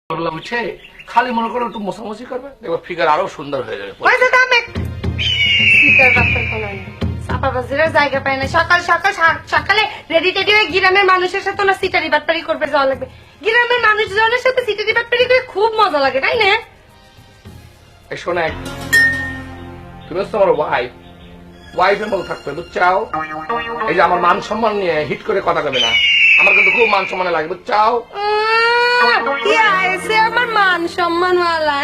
উঠে খালি মনে করো একটু মোছামুছি করবে, দেখবে ফিগার আরো সুন্দর হয়ে যাবে। জায়গা পায় না, সকাল সকাল সকালে রেডি টেডি হয়ে গ্রামের মানুষের সাথে না সিটারি বাটপারি করবে যাওয়া লাগবে। গ্রামের মানুষজনের সাথে সিটারি বাটপারি করে খুব মজা লাগে, তাই না? এই শোনে, তুমি হচ্ছে আমার ওয়াইফের মতো থাকবে, বুঝছাও? এই যে আমার মান সম্মান নিয়ে হিট করে কথা কবে না, আমার কিন্তু খুব মান সম্মানে লাগে, বুঝছাও? কি আইছে আমার মান সম্মান ওয়ালা?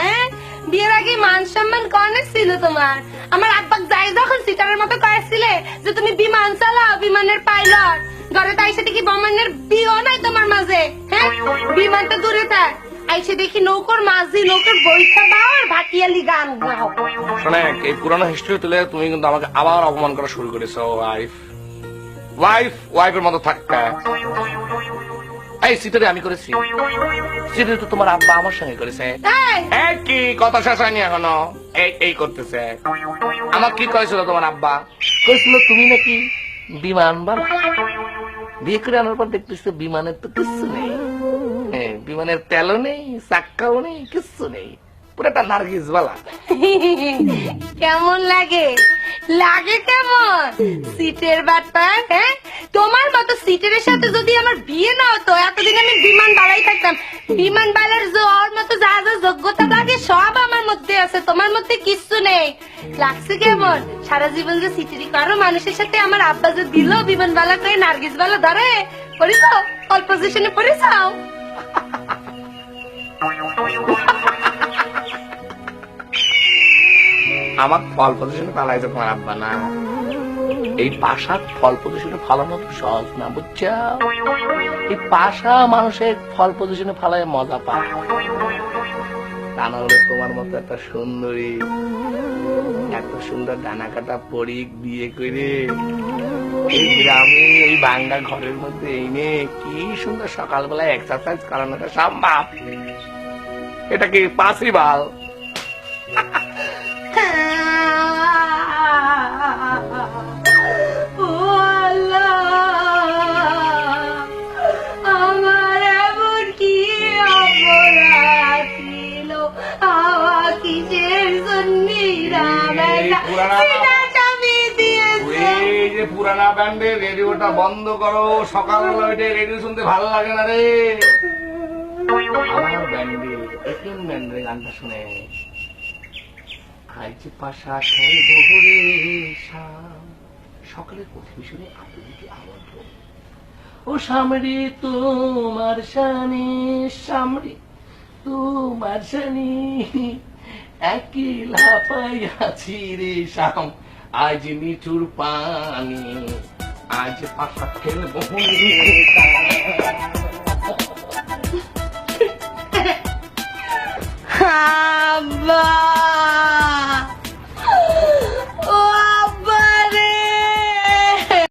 বিয়ের আগে মান সম্মান অনেক ছিল তোমার। আমার আব্বাক যাই যখন সিটারের মতো কয়েছিলে যে তুমি বিমান চালাও, বিমানের পাইলট, ঘরে তাই সাথে কি বিমানের বিও নাই তোমার মাঝে? হ্যাঁ, বিমানটা দূরে থাক, আইসে দেখি নৌকর মাঝি, নৌকর বইটা দাও আর ভাটিয়ালি গান গাও। শোনে, এই পুরানো হিস্ট্রি তুলে তুমি কিন্তু আমাকে আবার অপমান করা শুরু করেছো। ওয়াইফের মতো থাকতে। এই সিটারে আমি করেছি, সিটারে তো তোমার আব্বা আমার সঙ্গে করেছে। কি কথা শেষ হয়নি এখনো, এই করতেছে। আমার কি করেছিল তোমার আব্বা? করেছিল তুমি নাকি বিমান বিয়ে করে আনার পর দেখতেছো বিমানের তো কিচ্ছু নেই, বিমানের তেলও নেই, চাক্কাও নেই, কিচ্ছু নেই, পুরোটা নার্গিস বালা। কেমন লাগে? লাগে কেমন? সিটের বাটপার। হ্যাঁ, তোমার মতো সিটের সাথে যদি আমার বিয়ে না হতো, এতদিন আমি বিমান বালাই থাকতাম। বিমান বালার ওর মতো যা যা যোগ্যতা লাগে সব আমার মধ্যে আছে, তোমার মধ্যে কিচ্ছু নেই। লাগছে কেমন? সারা জীবন যে সিটিরি করো মানুষের সাথে, আমার আব্বা যে দিল বিমান বালা করে নার্গিস বালা ধরে পড়িস, অল পজিশনে পড়েছাও। আমার ফল পজিশনে ফালাইছে তোমার আব্বা না, এই পাশার ফল পজিশনে ফালানো তো সহজ না, বুঝছো? এই পাশা মানুষের ফল পজিশনে ফালায় মজা পায়, তা না হলে তোমার মতো একটা সুন্দরী, এত সুন্দর ডানা কাটা পরিক বিয়ে করে এই গ্রামে এই ভাঙ্গা ঘরের মধ্যে এনে কি সুন্দর সকালবেলা এক্সারসাইজ করানোটা সম্ভব? এটা কি পসিবল? আমার এমন কি অপরাধ ছিল, আমার কিসের জন্য পুরানা ব্যান্ডের রেডিওটা বন্ধ করো, সকালবেলা ওইটা রেডিও শুনতে ভালো লাগে না রে। আমার ব্যান্ডের এফএম ব্যান্ডের গানটা শুনে আইছে পাশা খেলবরে সকালের প্রথম শুনে আপনাকে আবদ্ধ। ও সামরি তোমার শানি, সামরি তোমার শানি, একই লাফাই আছি রে শাম, আজ নিচুর পানি, আজ পাশা খেলবো। হ্যাঁ